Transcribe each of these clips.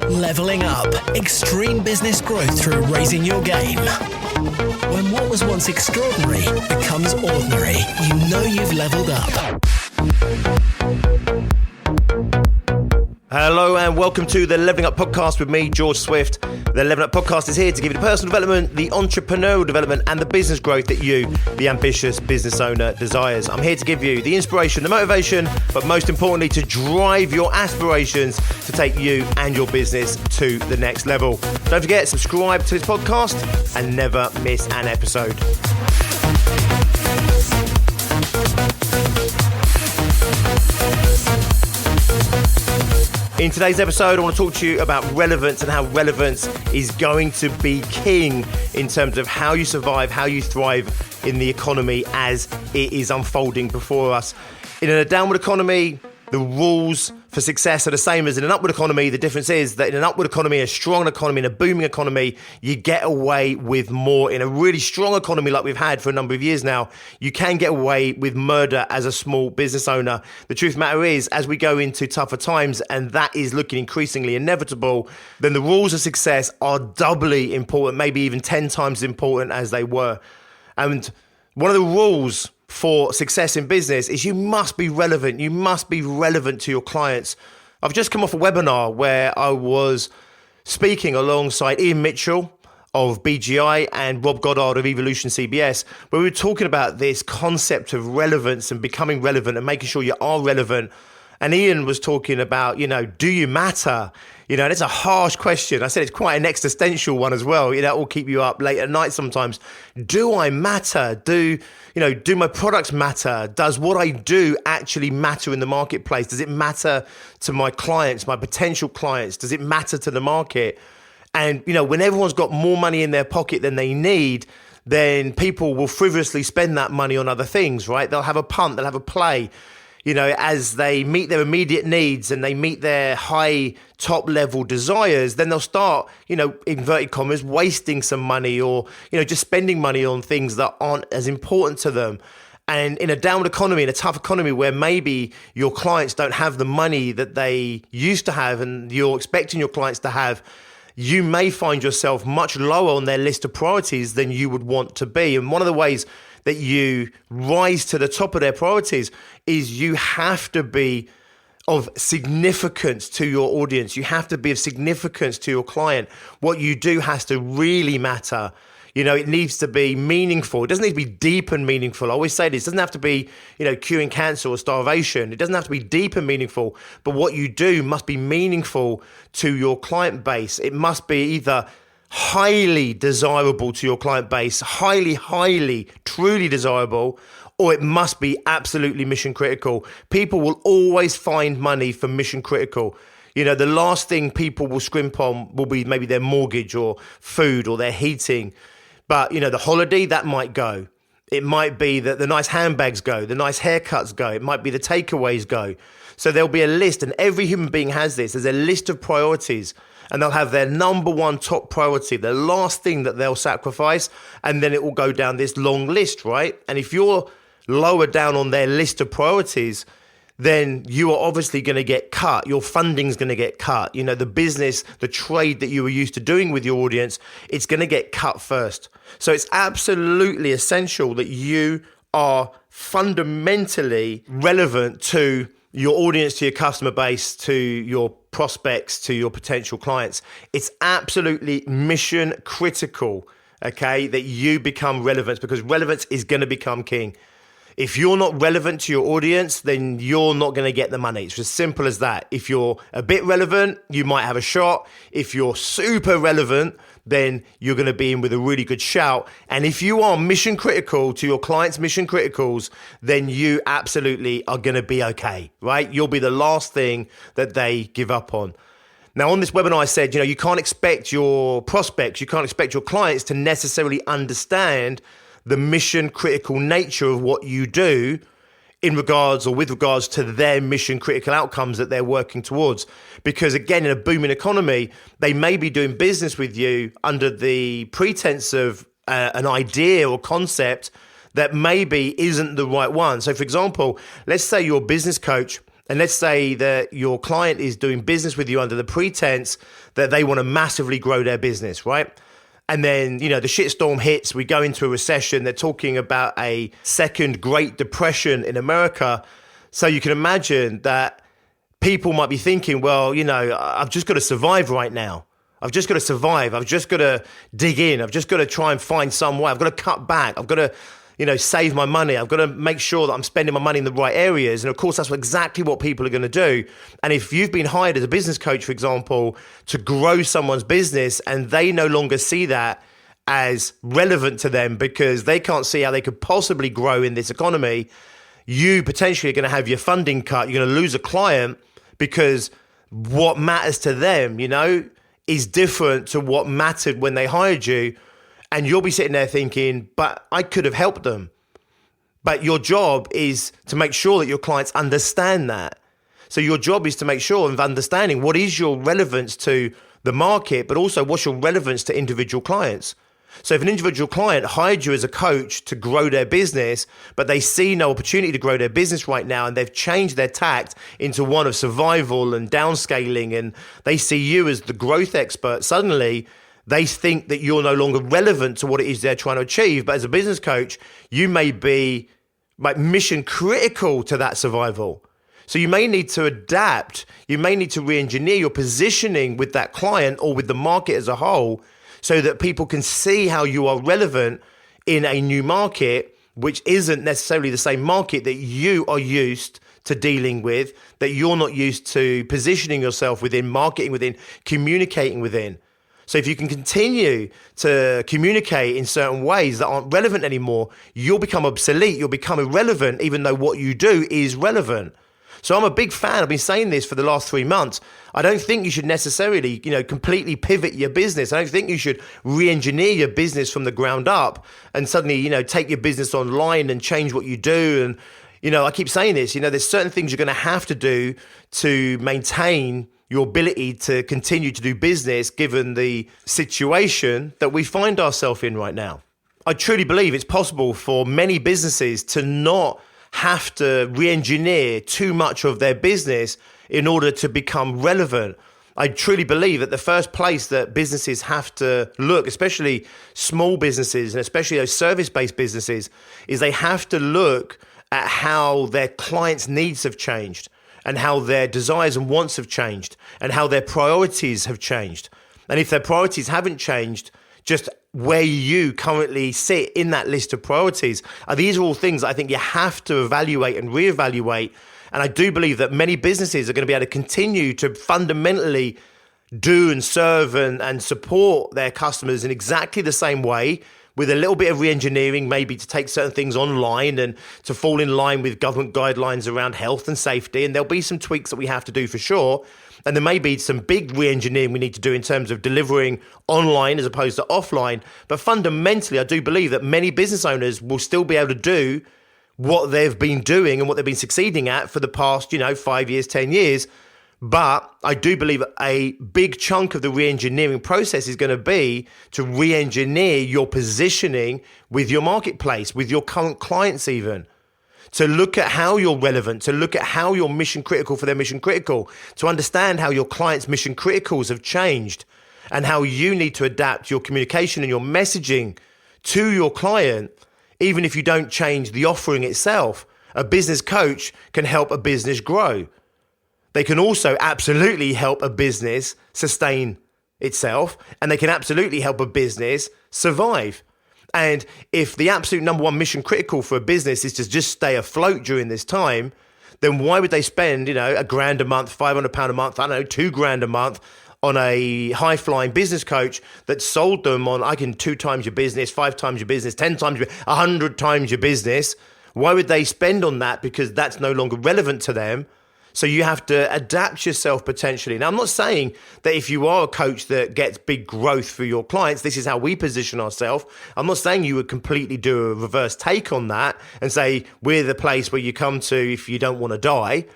Leveling up. Extreme business growth through raising your game. When what was once extraordinary becomes ordinary, you know you've leveled up. Hello and welcome to the Leveling Up Podcast with me, George Swift. The Leveling Up Podcast is here to give you the personal development, the entrepreneurial development and the business growth that you, the ambitious business owner, desires. I'm here to give you the inspiration, the motivation, but most importantly to drive your aspirations to take you and your business to the next level. Don't forget, subscribe to this podcast and never miss an episode. In today's episode, I want to talk to you about relevance and how relevance is going to be king in terms of how you survive, how you thrive in the economy as it is unfolding before us. In a downward economy, the rules for success are the same as in an upward economy. The difference is that in an upward economy, a strong economy, in a booming economy, you get away with more. In a really strong economy like we've had for a number of years now, you can get away with murder as a small business owner. The truth of the matter is, as we go into tougher times, and that is looking increasingly inevitable, then the rules of success are doubly important, maybe even 10 times as important as they were. And one of the rules for success in business is you must be relevant. You must be relevant to your clients. I've just come off a webinar where I was speaking alongside Ian Mitchell of BGI and Rob Goddard of Evolution CBS, where we were talking about this concept of relevance and becoming relevant and making sure you are relevant. And Ian was talking about, do you matter? And it's a harsh question. I said it's quite an existential one as well. It will keep you up late at night sometimes. Do I matter? Do my products matter? Does what I do actually matter in the marketplace? Does it matter to my clients, my potential clients? Does it matter to the market? And, when everyone's got more money in their pocket than they need, then people will frivolously spend that money on other things, right? They'll have a punt, they'll have a play. As they meet their immediate needs and they meet their high top level desires, then they'll start, inverted commas, wasting some money or, just spending money on things that aren't as important to them. And in a downward economy, in a tough economy where maybe your clients don't have the money that they used to have and you're expecting your clients to have, you may find yourself much lower on their list of priorities than you would want to be. And one of the ways that you rise to the top of their priorities is you have to be of significance to your audience. You have to be of significance to your client. What you do has to really matter. It needs to be meaningful. It doesn't need to be deep and meaningful. I always say this, it doesn't have to be, curing cancer or starvation. It doesn't have to be deep and meaningful, but what you do must be meaningful to your client base. It must be either highly desirable to your client base, highly, truly desirable, or it must be absolutely mission critical. People will always find money for mission critical. The last thing people will scrimp on will be maybe their mortgage or food or their heating. But, the holiday, that might go. It might be that the nice handbags go, the nice haircuts go. It might be the takeaways go. So there'll be a list, and every human being has this. There's a list of priorities. And they'll have their number one top priority, the last thing that they'll sacrifice, and then it will go down this long list, right? And if you're lower down on their list of priorities, then you are obviously going to get cut. Your funding's going to get cut. The business, the trade that you were used to doing with your audience, it's going to get cut first. So it's absolutely essential that you are fundamentally relevant to your audience, to your customer base, to your prospects, to your potential clients. It's absolutely mission critical, okay, that you become relevant, because relevance is going to become king. If you're not relevant to your audience, then you're not going to get the money. It's as simple as that. If you're a bit relevant, you might have a shot. If you're super relevant, then you're going to be in with a really good shout. And if you are mission critical to your clients' mission criticals, then you absolutely are going to be okay, right? You'll be the last thing that they give up on. Now, on this webinar, I said, you can't expect your prospects, you can't expect your clients to necessarily understand the mission critical nature of what you do in regards or with regards to their mission critical outcomes that they're working towards. Because again, in a booming economy, they may be doing business with you under the pretense of an idea or concept that maybe isn't the right one. So for example, let's say you're a business coach, and let's say that your client is doing business with you under the pretense that they want to massively grow their business, right? And then, the shitstorm hits, we go into a recession. They're talking about a second Great Depression in America. So you can imagine that people might be thinking, well, I've just got to survive right now. I've just got to survive. I've just got to dig in. I've just got to try and find some way. I've got to cut back. I've got to, save my money. I've got to make sure that I'm spending my money in the right areas. And of course, that's exactly what people are going to do. And if you've been hired as a business coach, for example, to grow someone's business and they no longer see that as relevant to them because they can't see how they could possibly grow in this economy, you potentially are going to have your funding cut. You're going to lose a client because what matters to them, is different to what mattered when they hired you. And you'll be sitting there thinking, but I could have helped them. But your job is to make sure that your clients understand that. So your job is to make sure of understanding what is your relevance to the market, but also what's your relevance to individual clients. So if an individual client hired you as a coach to grow their business, but they see no opportunity to grow their business right now, and they've changed their tact into one of survival and downscaling, and they see you as the growth expert, suddenly they think that you're no longer relevant to what it is they're trying to achieve. But as a business coach, you may be mission critical to that survival. So you may need to adapt. You may need to re-engineer your positioning with that client or with the market as a whole, so that people can see how you are relevant in a new market, which isn't necessarily the same market that you are used to dealing with, that you're not used to positioning yourself within, marketing within, communicating within. So if you can continue to communicate in certain ways that aren't relevant anymore, you'll become obsolete, you'll become irrelevant, even though what you do is relevant. So I'm a big fan. I've been saying this for the last 3 months. I don't think you should necessarily, completely pivot your business. I don't think you should re-engineer your business from the ground up and suddenly, take your business online and change what you do. And, I keep saying this, there's certain things you're going to have to do to maintain your ability to continue to do business given the situation that we find ourselves in right now. I truly believe it's possible for many businesses to not have to re-engineer too much of their business in order to become relevant. I truly believe that the first place that businesses have to look, especially small businesses and especially those service-based businesses, is they have to look at how their clients' needs have changed and how their desires and wants have changed and how their priorities have changed. And if their priorities haven't changed, just where you currently sit in that list of priorities. These are all things I think you have to evaluate and reevaluate. And I do believe that many businesses are going to be able to continue to fundamentally do and serve and support their customers in exactly the same way, with a little bit of re-engineering, maybe to take certain things online and to fall in line with government guidelines around health and safety. And there'll be some tweaks that we have to do for sure. And there may be some big re-engineering we need to do in terms of delivering online as opposed to offline. But fundamentally, I do believe that many business owners will still be able to do what they've been doing and what they've been succeeding at for the past, 5 years, 10 years. But I do believe a big chunk of the re-engineering process is going to be to re-engineer your positioning with your marketplace, with your current clients even. To look at how you're relevant, to look at how you're mission critical for their mission critical, to understand how your clients' mission criticals have changed and how you need to adapt your communication and your messaging to your client, even if you don't change the offering itself. A business coach can help a business grow. They can also absolutely help a business sustain itself, and they can absolutely help a business survive. And if the absolute number one mission critical for a business is to just stay afloat during this time, then why would they spend, $1,000 a month, £500 a month, I don't know, $2,000 a month on a high flying business coach that sold them on, I can 2 times your business, 5 times your business, 10 times, 100 times your business. Why would they spend on that? Because that's no longer relevant to them. So you have to adapt yourself potentially. Now, I'm not saying that if you are a coach that gets big growth for your clients, this is how we position ourselves. I'm not saying you would completely do a reverse take on that and say, we're the place where you come to if you don't want to die.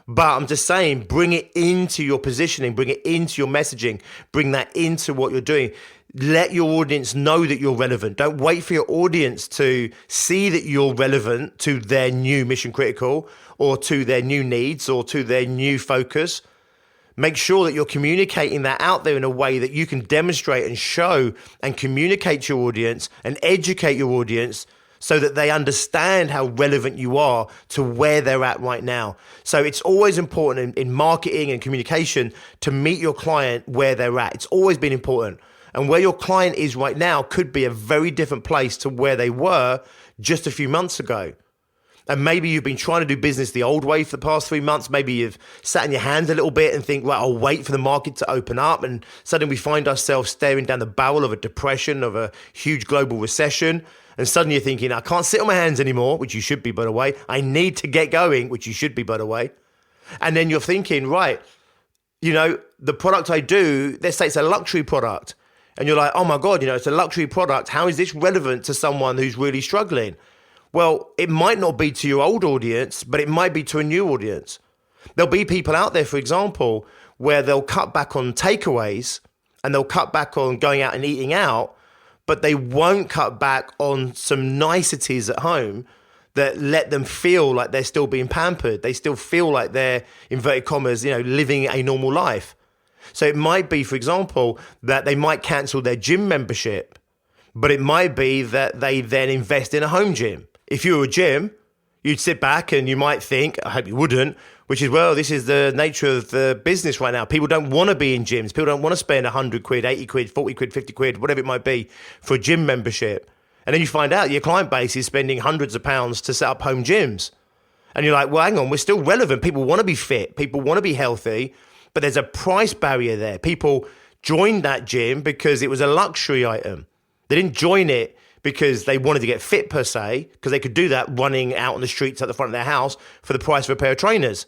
But I'm just saying, bring it into your positioning, bring it into your messaging, bring that into what you're doing. Let your audience know that you're relevant. Don't wait for your audience to see that you're relevant to their new mission critical or to their new needs or to their new focus. Make sure that you're communicating that out there in a way that you can demonstrate and show and communicate to your audience and educate your audience so that they understand how relevant you are to where they're at right now. So it's always important in marketing and communication to meet your client where they're at. It's always been important. And where your client is right now could be a very different place to where they were just a few months ago. And maybe you've been trying to do business the old way for the past 3 months. Maybe you've sat in your hands a little bit and think, well, I'll wait for the market to open up. And suddenly we find ourselves staring down the barrel of a depression, of a huge global recession. And suddenly you're thinking, I can't sit on my hands anymore, which you should be, by the way. I need to get going, which you should be, by the way. And then you're thinking, right, the product I do, let's say it's a luxury product. And you're like, oh my God, it's a luxury product. How is this relevant to someone who's really struggling? Well, it might not be to your old audience, but it might be to a new audience. There'll be people out there, for example, where they'll cut back on takeaways and they'll cut back on going out and eating out, but they won't cut back on some niceties at home that let them feel like they're still being pampered. They still feel like they're, inverted commas, living a normal life. So it might be, for example, that they might cancel their gym membership, but it might be that they then invest in a home gym. If you were a gym, you'd sit back and you might think, I hope you wouldn't, which is, well, this is the nature of the business right now. People don't want to be in gyms. People don't want to spend 100 quid, 80 quid, 40 quid, 50 quid, whatever it might be for a gym membership. And then you find out your client base is spending hundreds of pounds to set up home gyms. And you're like, well, hang on, we're still relevant. People want to be fit. People want to be healthy. But there's a price barrier there. People joined that gym because it was a luxury item. They didn't join it because they wanted to get fit per se, because they could do that running out on the streets at the front of their house for the price of a pair of trainers.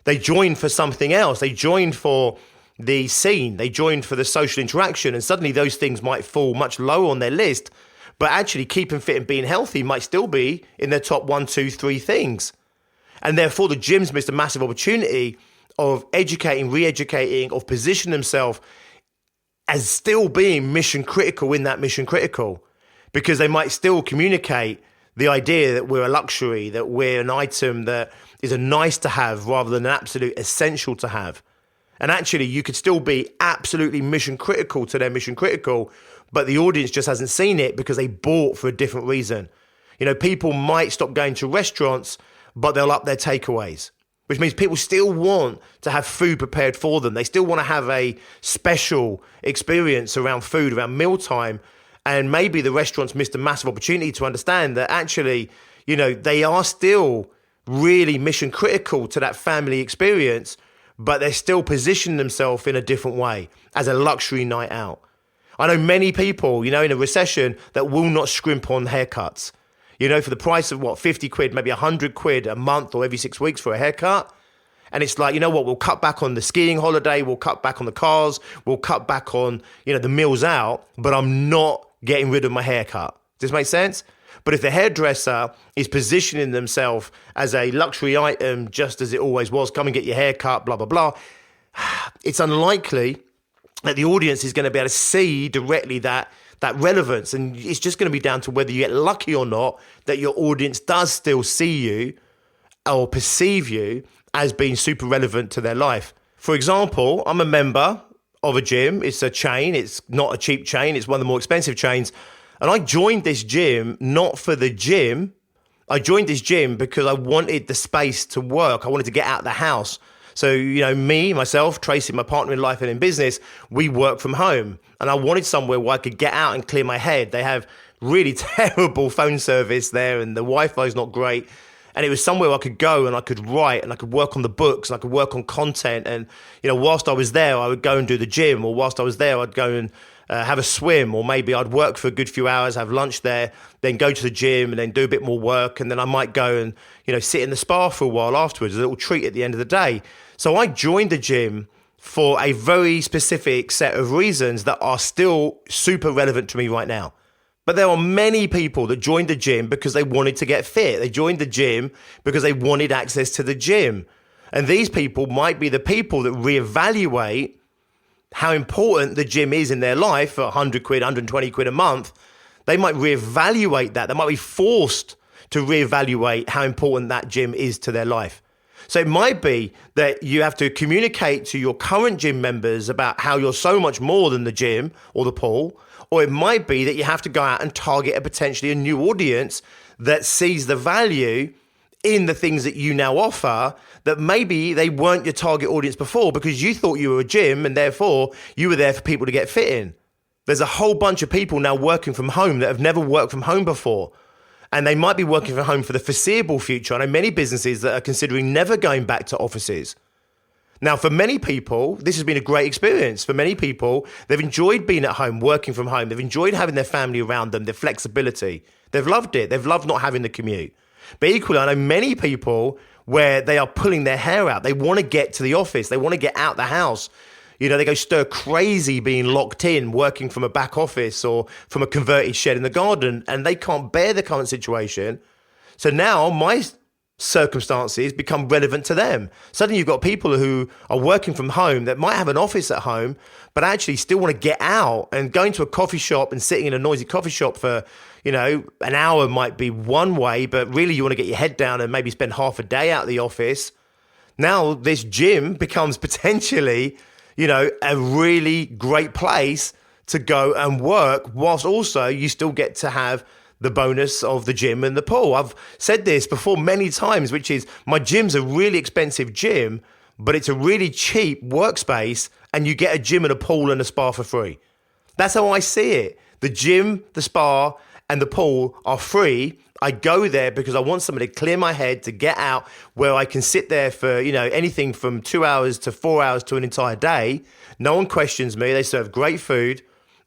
They joined for something else. They joined for the scene. They joined for the social interaction. And suddenly those things might fall much lower on their list. But actually keeping fit and being healthy might still be in their top 1, 2, 3 things. And therefore the gym's missed a massive opportunity of educating, re-educating, of positioning themselves as still being mission critical in that mission critical, because they might still communicate the idea that we're a luxury, that we're an item that is a nice to have rather than an absolute essential to have. And actually you could still be absolutely mission critical to their mission critical, but the audience just hasn't seen it because they bought for a different reason. People might stop going to restaurants, but they'll up their takeaways, which means people still want to have food prepared for them. They still want to have a special experience around food, around mealtime. And maybe the restaurants missed a massive opportunity to understand that actually, they are still really mission critical to that family experience, but they're still positioning themselves in a different way as a luxury night out. I know many people, in a recession that will not scrimp on haircuts. For the price of 50 quid, maybe 100 quid a month or every 6 weeks for a haircut. And it's like, we'll cut back on the skiing holiday, we'll cut back on the cars, we'll cut back on, the meals out, but I'm not getting rid of my haircut. Does this make sense? But if the hairdresser is positioning themselves as a luxury item, just as it always was, come and get your haircut, blah, blah, blah, it's unlikely that the audience is going to be able to see directly that relevance. And it's just going to be down to whether you get lucky or not that your audience does still see you or perceive you as being super relevant to their life. For example, I'm a member of a gym. It's a chain. It's not a cheap chain. It's one of the more expensive chains. And I joined this gym not for the gym. I joined this gym because I wanted the space to work. I wanted to get out of the house. So, me, myself, Tracy, my partner in life and in business, we work from home. And I wanted somewhere where I could get out and clear my head. They have really terrible phone service there and the Wi-Fi is not great. And it was somewhere I could go and I could write and I could work on the books and I could work on content. And, whilst I was there, I would go and do the gym, or whilst I was there, I'd go and have a swim, or maybe I'd work for a good few hours, have lunch there, then go to the gym and then do a bit more work. And then I might go and, sit in the spa for a while afterwards, a little treat at the end of the day. So I joined the gym for a very specific set of reasons that are still super relevant to me right now. But there are many people that joined the gym because they wanted to get fit. They joined the gym because they wanted access to the gym. And these people might be the people that reevaluate how important the gym is in their life for 100 quid, 120 quid a month. They might reevaluate that. They might be forced to reevaluate how important that gym is to their life. So it might be that you have to communicate to your current gym members about how you're so much more than the gym or the pool, or it might be that you have to go out and target a new audience that sees the value in the things that you now offer that maybe they weren't your target audience before because you thought you were a gym and therefore you were there for people to get fit in. There's a whole bunch of people now working from home that have never worked from home before. And they might be working from home for the foreseeable future. I know many businesses that are considering never going back to offices. Now, for many people, this has been a great experience. For many people, they've enjoyed being at home, working from home. They've enjoyed having their family around them, their flexibility. They've loved it. They've loved not having the commute. But equally, I know many people where they are pulling their hair out. They want to get to the office. They want to get out the house. You know, they go stir crazy being locked in, working from a back office or from a converted shed in the garden, and they can't bear the current situation. So now my circumstances become relevant to them. Suddenly you've got people who are working from home that might have an office at home, but actually still want to get out, and going to a coffee shop and sitting in a noisy coffee shop for, you know, an hour might be one way, but really you want to get your head down and maybe spend half a day out of the office. Now this gym becomes potentially, you know, a really great place to go and work, whilst also you still get to have the bonus of the gym and the pool. I've said this before many times, which is my gym's a really expensive gym, but it's a really cheap workspace, and you get a gym and a pool and a spa for free. That's how I see it. The gym, the spa, and the pool are free. I go there because I want somebody to clear my head, to get out where I can sit there for, you know, anything from 2 hours to 4 hours to an entire day. No one questions me. They serve great food,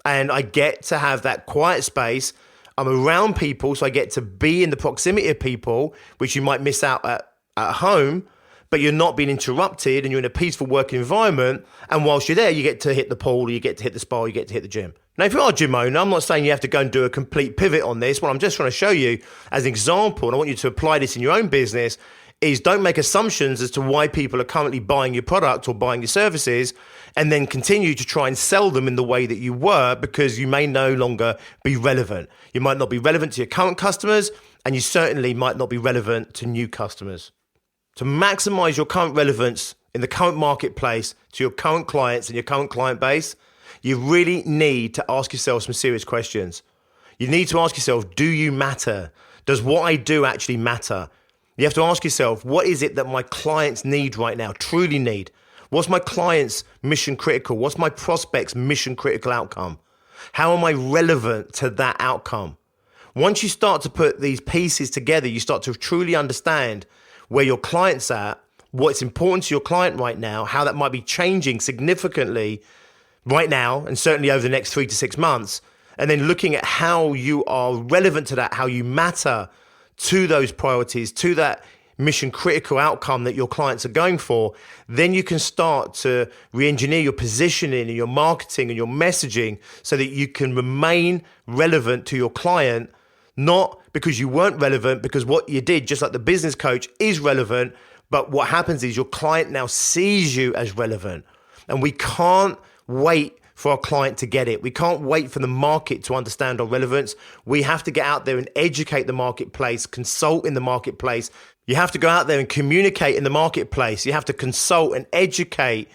and I get to have that quiet space. I'm around people, so I get to be in the proximity of people, which you might miss out at home, but you're not being interrupted and you're in a peaceful working environment. And whilst you're there, you get to hit the pool, you get to hit the spa, you get to hit the gym. Now, if you are a gym owner, I'm not saying you have to go and do a complete pivot on this. What I'm just trying to show you as an example, and I want you to apply this in your own business, is don't make assumptions as to why people are currently buying your product or buying your services and then continue to try and sell them in the way that you were, because you may no longer be relevant. You might not be relevant to your current customers, and you certainly might not be relevant to new customers. To maximize your current relevance in the current marketplace to your current clients and your current client base, you really need to ask yourself some serious questions. You need to ask yourself, do you matter? Does what I do actually matter? You have to ask yourself, what is it that my clients need right now, truly need? What's my client's mission critical? What's my prospect's mission critical outcome? How am I relevant to that outcome? Once you start to put these pieces together, you start to truly understand where your client's at, what's important to your client right now, how that might be changing significantly right now and certainly over the next 3 to 6 months, and then looking at how you are relevant to that, how you matter to those priorities, to that mission critical outcome that your clients are going for, then you can start to re-engineer your positioning and your marketing and your messaging so that you can remain relevant to your client, not because you weren't relevant, because what you did, just like the business coach, is relevant, but what happens is your client now sees you as relevant. And we can't wait for our client to get it. We can't wait for the market to understand our relevance. We have to get out there and educate the marketplace, consult in the marketplace. You have to go out there and communicate in the marketplace. You have to consult and educate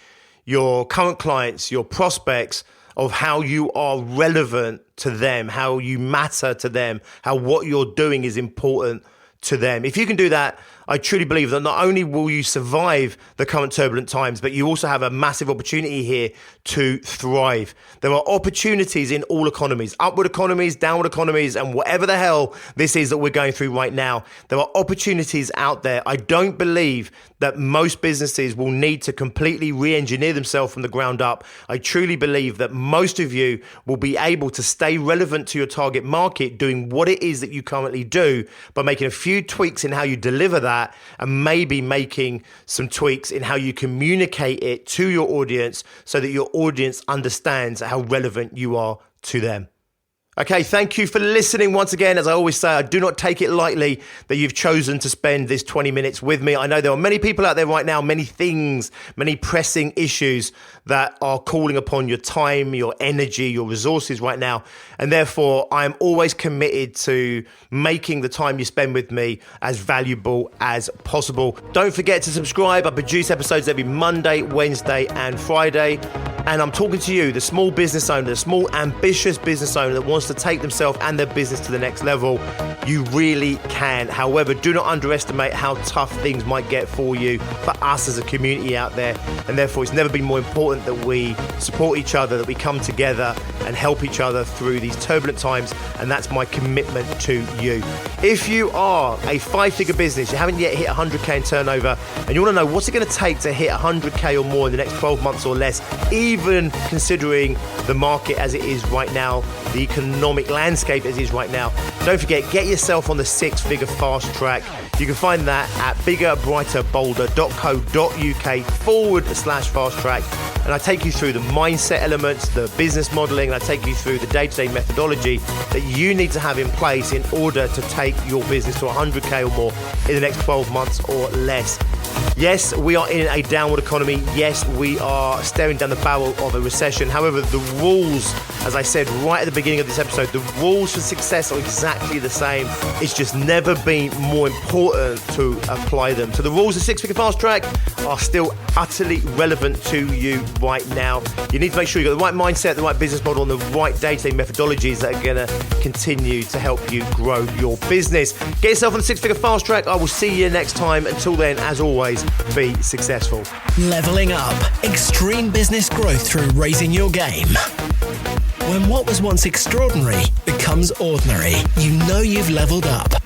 your current clients, your prospects, of how you are relevant to them, how you matter to them, how what you're doing is important to them. If you can do that, I truly believe that not only will you survive the current turbulent times, but you also have a massive opportunity here to thrive. There are opportunities in all economies, upward economies, downward economies, and whatever the hell this is that we're going through right now. There are opportunities out there. I don't believe that most businesses will need to completely re-engineer themselves from the ground up. I truly believe that most of you will be able to stay relevant to your target market doing what it is that you currently do by making a few tweaks in how you deliver that, and maybe making some tweaks in how you communicate it to your audience so that your audience understands how relevant you are to them. Okay, thank you for listening once again. As I always say, I do not take it lightly that you've chosen to spend this 20 minutes with me. I know there are many people out there right now, many things, many pressing issues that are calling upon your time, your energy, your resources right now. And therefore, I am always committed to making the time you spend with me as valuable as possible. Don't forget to subscribe. I produce episodes every Monday, Wednesday, and Friday. And I'm talking to you, the small business owner, the small ambitious business owner that wants to take themselves and their business to the next level. You really can. However, do not underestimate how tough things might get for you, for us as a community out there. And therefore, it's never been more important that we support each other, that we come together and help each other through these turbulent times. And that's my commitment to you. If you are a 5-figure business, you haven't yet hit 100K in turnover, and you want to know what's it going to take to hit 100K or more in the next 12 months or less, even considering the market as it is right now, the economic landscape as it is right now, don't forget, get yourself on the 6-figure fast track. You can find that at biggerbrighterbolder.co.uk/fast track. And I take you through the mindset elements, the business modeling, and I take you through the day-to-day methodology that you need to have in place in order to take your business to 100K or more in the next 12 months or less. Yes, we are in a downward economy. Yes, we are staring down the barrel of a recession. However, the rules, as I said right at the beginning of this episode, the rules for success are exactly the same. It's just never been more important to apply them. So the rules of 6-figure fast track are still utterly relevant to you right now. You need to make sure you've got the right mindset, the right business model, and the right day-to-day methodologies that are going to continue to help you grow your business. Get yourself on the 6-figure fast track. I will see you next time. Until then, as always, be successful. Leveling up. Extreme business growth through raising your game. When what was once extraordinary becomes ordinary, you know you've leveled up.